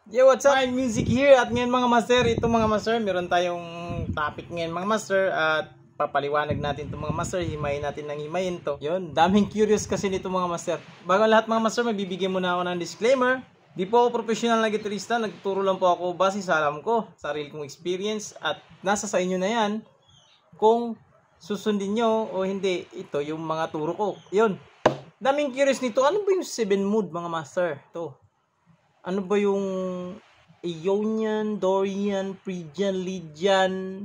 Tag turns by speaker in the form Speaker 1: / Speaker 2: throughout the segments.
Speaker 1: Yo, what's up? My music here at ngayon mga master, ito mga master, meron tayong topic ngayon mga master at papaliwanag natin itong mga master, himayin natin ng himayin to. Yun, daming curious kasi nito mga master. Bago lahat mga master, magbibigay muna ako ng disclaimer. Di po ako professional na gitarista, nagtuturo lang po ako base sa alam ko, sarili kong experience at nasa sa inyo na yan kung susundin nyo o hindi. Ito yung mga turo ko. Yun, daming curious nito, ano ba yung 7 mood mga master? Ito. Ano ba yung Ionian, Dorian, Phrygian, Lydian,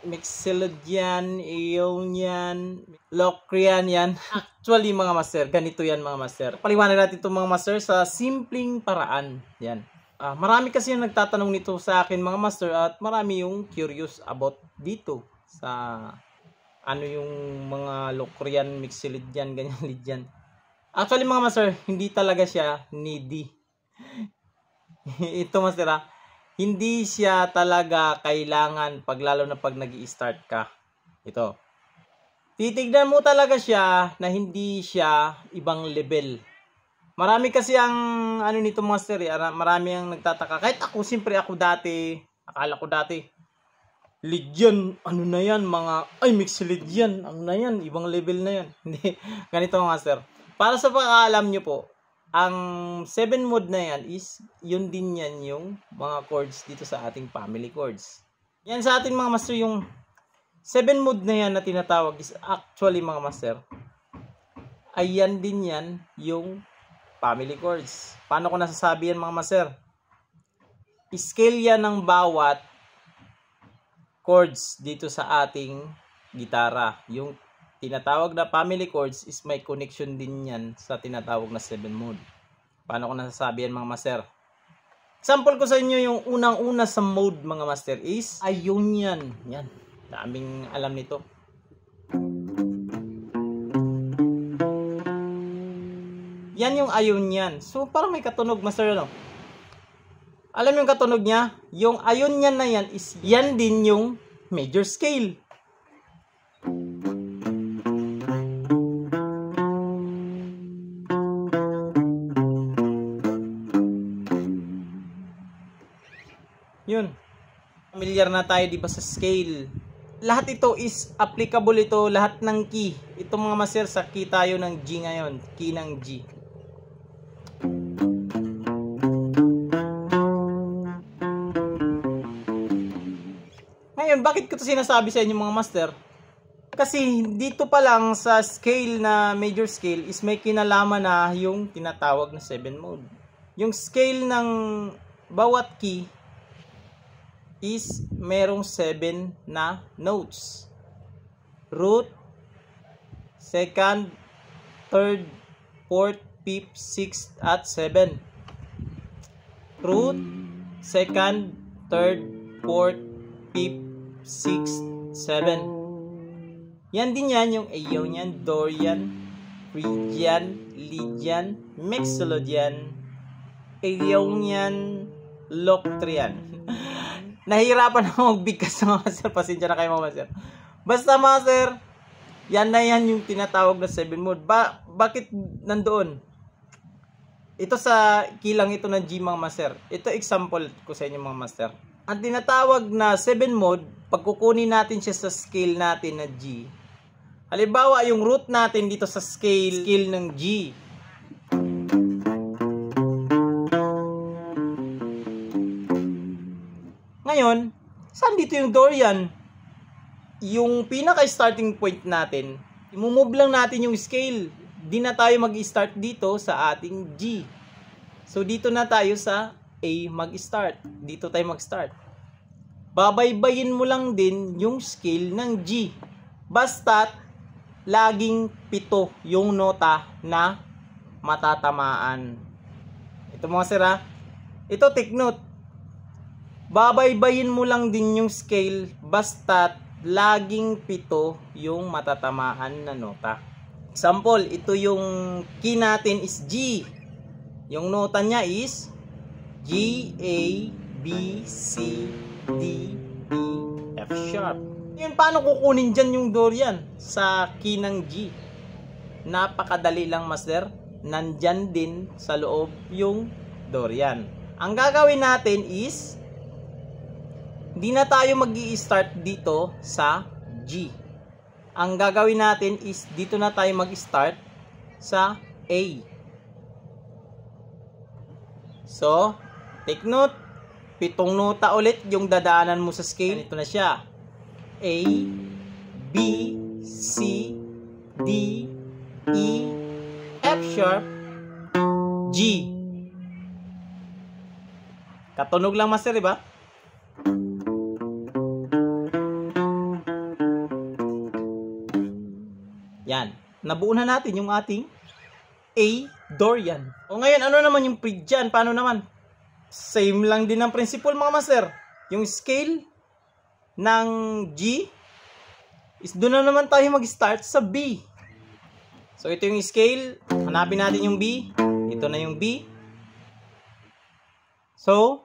Speaker 1: Mixolydian, Ionian, Locrian yan? Actually mga master, ganito yan mga master. Paliwanag natin itong mga master sa simpleng paraan. Yan. Marami kasi yung nagtatanong nito sa akin mga master at marami yung curious about dito sa ano yung mga Locrian, Mixolydian, ganyan, Lydian. Actually mga master, hindi talaga siya needy. Ito master, hindi siya talaga kailangan lalo na pag nag-i-start ka. Ito. Titignan mo talaga siya na hindi siya ibang level. Marami kasi ang ano nito master, marami ang nagtataka. Kahit ako, siyempre ako dati, akala ko dati, Lydian, ano na yan, mixed Lydian, ano na yan, ibang level na yan. Hindi, ganito master. Para sa pagkaalam nyo po, ang 7 mode na yan is, yun din yan yung mga chords dito sa ating family chords. Yan sa ating mga master, yung 7 mode na yan na tinatawag is actually mga master, ay yan din yan yung family chords. Paano ko nasasabi yan mga master? Scale yan ng bawat chords dito sa ating gitara. Yung tinatawag na family chords is may connection din yan sa tinatawag na 7 mode. Paano ko nasasabi yan mga master? Example ko sa inyo yung unang-una sa mode mga master is Ionian. Yan. Daming alam nito. Yan yung Ionian. So parang may katunog master ano? Alam yung katunog niya? Yung Ionian na yan is yan din yung major scale. Yun. Familiar na tayo diba sa scale. Lahat ito is applicable ito, lahat ng key. Ito mga master, sa key tayo ng G ngayon. Key ng G. Ngayon, bakit ko ito sinasabi sa inyo mga master? Kasi dito pa lang sa scale na major scale is may kinalaman na yung tinatawag na 7 mode. Yung scale ng bawat key is merong 7 na notes. Root, second, third, fourth, fifth, sixth, at 7. Root, second, third, fourth, fifth, sixth, 7. Yan din yan yung Ionian, Dorian, Phrygian, Lydian, Mixolydian, Ionian, Locrian. Nahihirapan ako magbigkas ng master. Pasensya na kayo mga master. Basta master, yan na yan yung tinatawag na 7 mode. Bakit nandoon? Ito sa kilang ito ng G mga master. Ito example ko sa inyo mga master. Ang tinatawag na 7 mode, pag kukunin natin siya sa scale natin na G. Halimbawa, yung root natin dito sa scale ng G. Ngayon, saan dito yung Dorian? Yung pinaka-starting point natin, imumove lang natin yung scale. Di na tayo mag-start dito sa ating G. So, dito na tayo sa A mag-start. Dito tayo mag-start. Babaybayin mo lang din yung scale ng G. Basta't, laging 7 yung nota na matatamaan. Ito mga sira. Ito, take note. Babaybayin mo lang din yung scale basta't laging 7 yung matatamaan na nota. Example, ito yung key natin is G. Yung nota niya is G, A, B, C, D, E, F sharp. Yun, paano kukunin dyan yung Dorian sa key ng G? Napakadali lang master. Nandyan din sa loob yung Dorian. Ang gagawin natin is, hindi na tayo mag-i-start dito sa G. Ang gagawin natin is, dito na tayo mag-start sa A. So, take note, 7 nota ulit yung dadaanan mo sa scale. Ito na siya. A, B, C, D, E, F sharp, G. Katunog lang, master, diba? Yan. Nabuo na natin yung ating A Dorian. O ngayon, ano naman yung pread dyan? Paano naman? Same lang din ang principle, mga master. Yung scale ng G is doon na naman tayo mag-start sa B. So, ito yung scale. Hanapin natin yung B. Ito na yung B. So,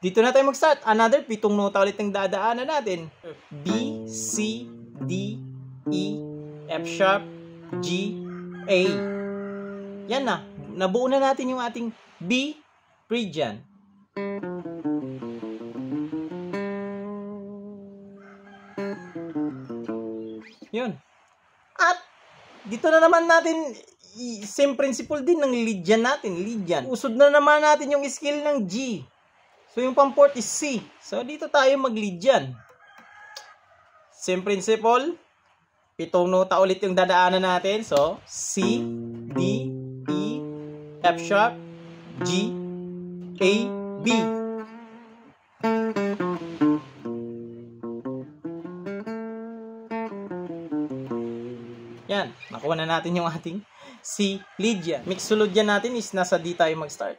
Speaker 1: dito na tayo mag-start. Another 7 nota ulit ang dadaanan natin. B, C, D, E, F sharp, G, A. Yan na. Nabuo na natin yung ating B Phrygian. Yun. At dito na naman natin, same principle din ng Lydian natin. Lydian. Usod na naman natin yung scale ng G. So yung pang-fourth is C. So dito tayo mag-Lydian. Same principle. 7 nota ulit yung dadaanan natin. So C, D, E, F sharp, G, A, B. Yan. Nakuha na natin yung ating C Lydian. Mixolydian natin is nasa D tayo mag-start.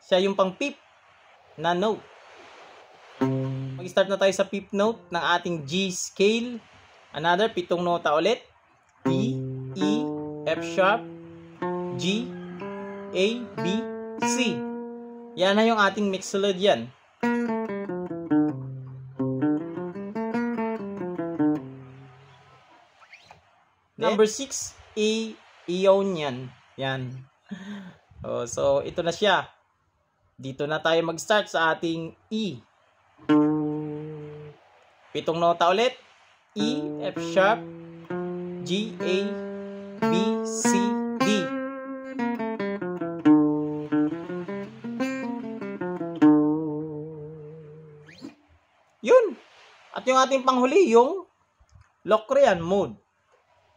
Speaker 1: Siya yung pang 5th na note. Mag-start na tayo sa 5th note ng ating G scale. Another 7 nota ulit. D, E, F sharp, G, A, B, C. Yan na yung ating Mixolydian. Number 6, Ionian. Yan. So, ito na siya. Dito na tayo mag-start sa ating E. 7 nota ulit. E, F sharp, G, A, B, C, D. Yun. At yung ating panghuli, yung Locrian mode.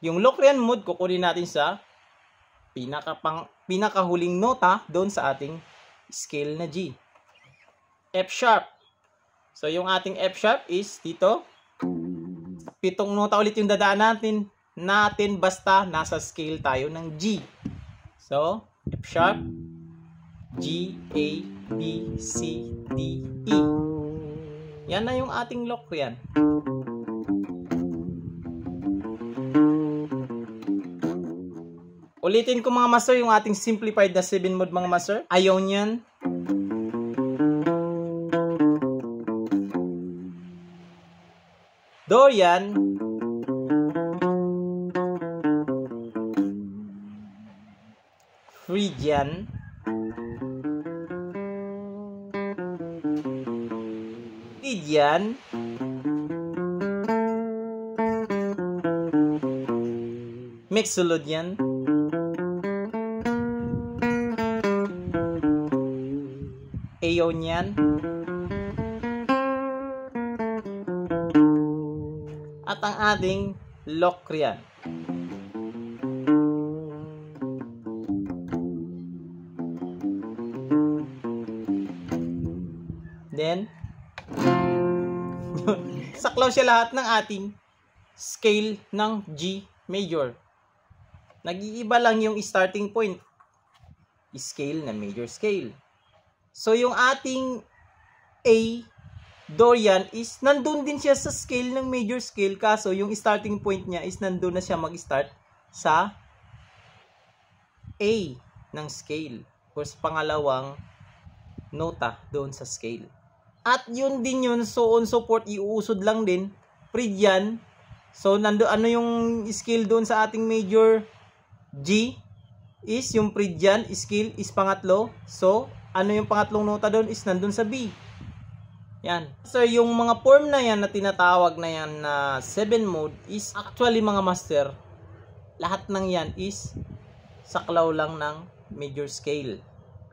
Speaker 1: Yung Locrian mode, kukunin natin sa pinakahuling nota doon sa ating scale na G. F sharp. So, yung ating F sharp is dito. 7 nota ulit yung dadaan natin basta nasa scale tayo ng G. So, F sharp, G, A, B, C, D, E. Yan na yung ating Locrian. Ulitin ko mga master yung ating simplified na 7 mode mga master. Ionian, Dorian, Phrygian, Lydian, Mixolydian, Ionian, at ang ating Locrian. Then, saklaw siya lahat ng ating scale ng G major. Nag-iiba lang yung starting point. Scale na major scale. So, yung ating A Dorian is nandun din siya sa scale ng major scale, kaso yung starting point niya is nandun na siya mag-start sa A ng scale or sa pangalawang nota doon sa scale. At yun din yun, so on so forth, iuusod lang din Phrygian. So nando ano yung scale doon sa ating major G is yung Phrygian scale is pangatlo. So ano yung pangatlong nota doon is nandun sa B. Yan. So, yung mga form na yan na tinatawag na yan na 7 mode is actually mga master, lahat ng yan is saklaw lang ng major scale.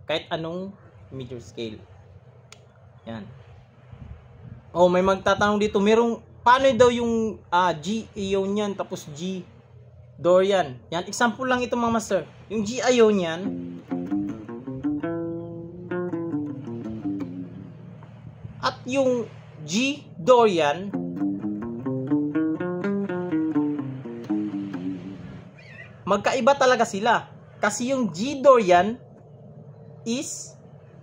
Speaker 1: Kahit anong major scale. Yan. Oh, may magtatanong dito, paano daw yung G ion yan, tapos G Dorian. Yan, example lang ito mga master. Yung G ion yan, at yung G Dorian, magkaiba talaga sila. Kasi yung G Dorian is,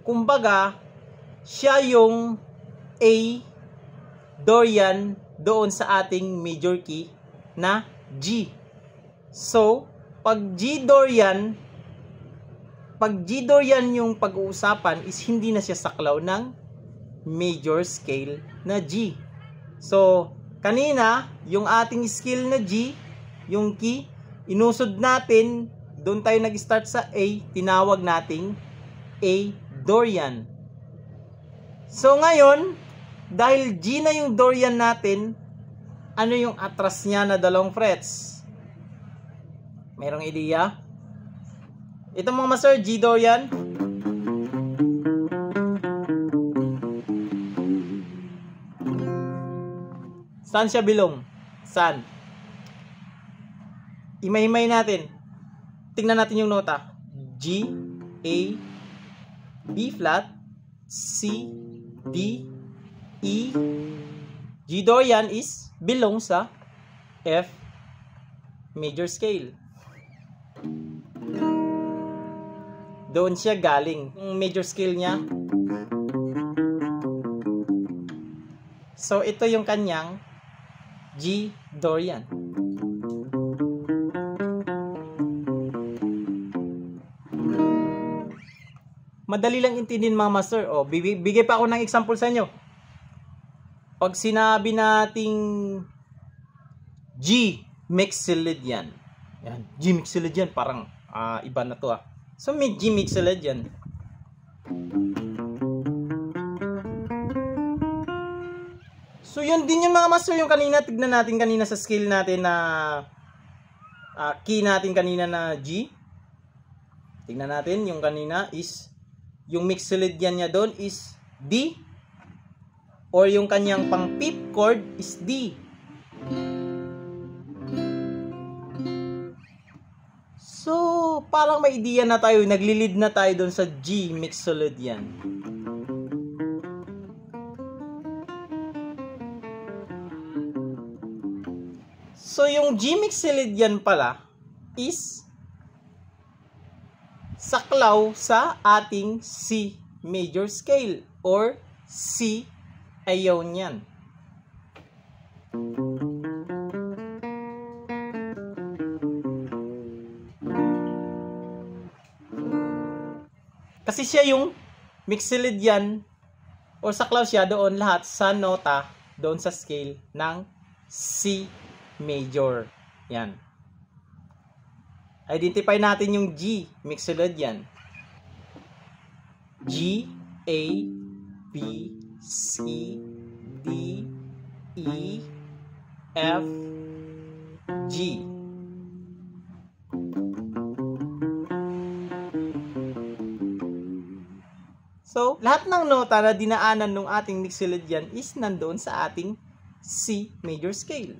Speaker 1: kumbaga, siya yung A Dorian doon sa ating major key na G. So, pag G Dorian yung pag-uusapan is hindi na siya saklaw ng major scale na G. So, kanina, yung ating scale na G, yung key, inusod natin, doon tayo nag-start sa A, tinawag nating A Dorian. So, ngayon, dahil G na yung Dorian natin, ano yung atras niya na dalawang frets? Merong ideya? Ito mga master, G Dorian. Saan siya bilong? Saan? Imay-imay natin. Tingnan natin yung nota. G, A, B flat, C, D, E. G Dorian is belong sa F major scale. Doon siya galing. Yung major scale niya. So, ito yung kanyang G Dorian. Madali lang intindihin mga master. O, bigay pa ako ng example sa inyo. Pag sinabi nating G Mixolydian. Yan, G Mixolydian parang iba na to . So, may G Mixolydian. So, yun din yung mga master yung kanina. Tignan natin kanina sa scale natin na key natin kanina na G. Tignan natin yung kanina is yung Mixolydian niya doon is D. Or yung kanyang pang fifth chord is D. So, parang may idea na tayo. Naglilid na tayo doon sa G Mixolydian. So, yung G Mixolydian pala is saklaw sa ating C major scale or C Ionian. Kasi siya yung Mixolydian or saklaw siya doon lahat sa nota doon sa scale ng C major. Yan. Identify natin yung G Mixolydian. G, A, B, C, D, E, F, G. So, lahat ng nota na dinaanan ng ating Mixolydian is nandoon sa ating C major scale.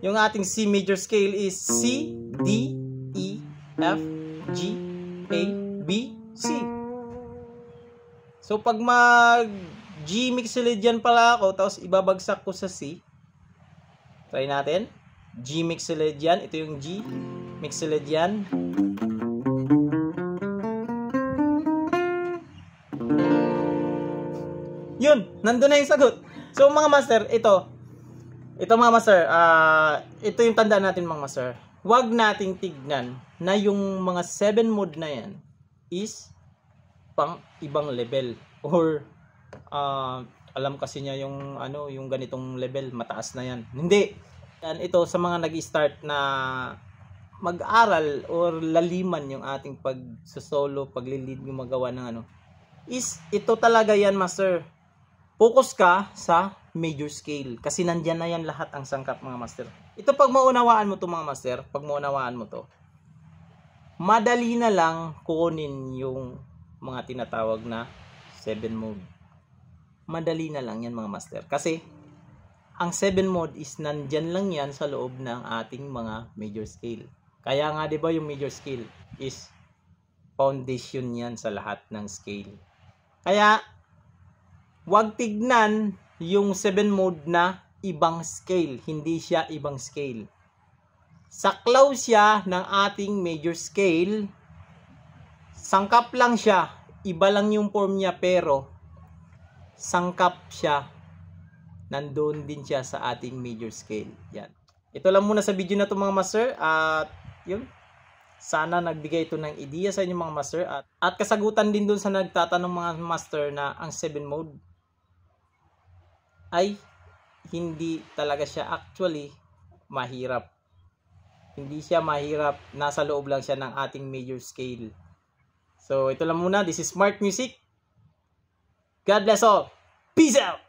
Speaker 1: Yung ating C major scale is C, D, E, F, G, A, B, C. So, pag mag-G Mixolydian pala ako, tapos ibabagsak ko sa C, try natin. G Mixolydian, ito yung G Mixolydian. Yun, nandun na yung sagot. So, mga master, ito mga master, ito yung tandaan natin mga master. Huwag nating tignan na yung mga 7 mode na yan is pang ibang level or alam kasi niya yung yung ganitong level, mataas na yan. Hindi. Yan, ito sa mga nag-start na mag-aral or laliman yung ating pag-solo, paglilid, gumagawa ng ano, is ito talaga yan, master. Focus ka sa major scale kasi nandyan na yan lahat ang sangkap, mga master. Ito pag maunawaan mo to, mga master, pag maunawaan mo to, madali na lang kunin yung mga tinatawag na 7 mode. Madali na lang yan, mga master. Kasi ang 7 mode is nandyan lang yan sa loob ng ating mga major scale. Kaya nga 'di ba yung major scale is foundation yan sa lahat ng scale. Kaya wag tignan yung 7 mode na ibang scale, hindi siya ibang scale. Saklaw siya ng ating major scale. Sangkap lang siya, iba lang yung form niya pero sangkap siya. Nandoon din siya sa ating major scale. Yan. Ito lang muna sa video na to, mga master, at yun. Sana nagbigay ito ng ideya sa inyo, mga master, at kasagutan din dun sa nagtatanong, mga master, na ang 7 mode ay hindi talaga siya actually mahirap. Hindi siya mahirap, nasa loob lang siya ng ating major scale. So ito lang muna. This is Smart Music. God bless all. Peace out.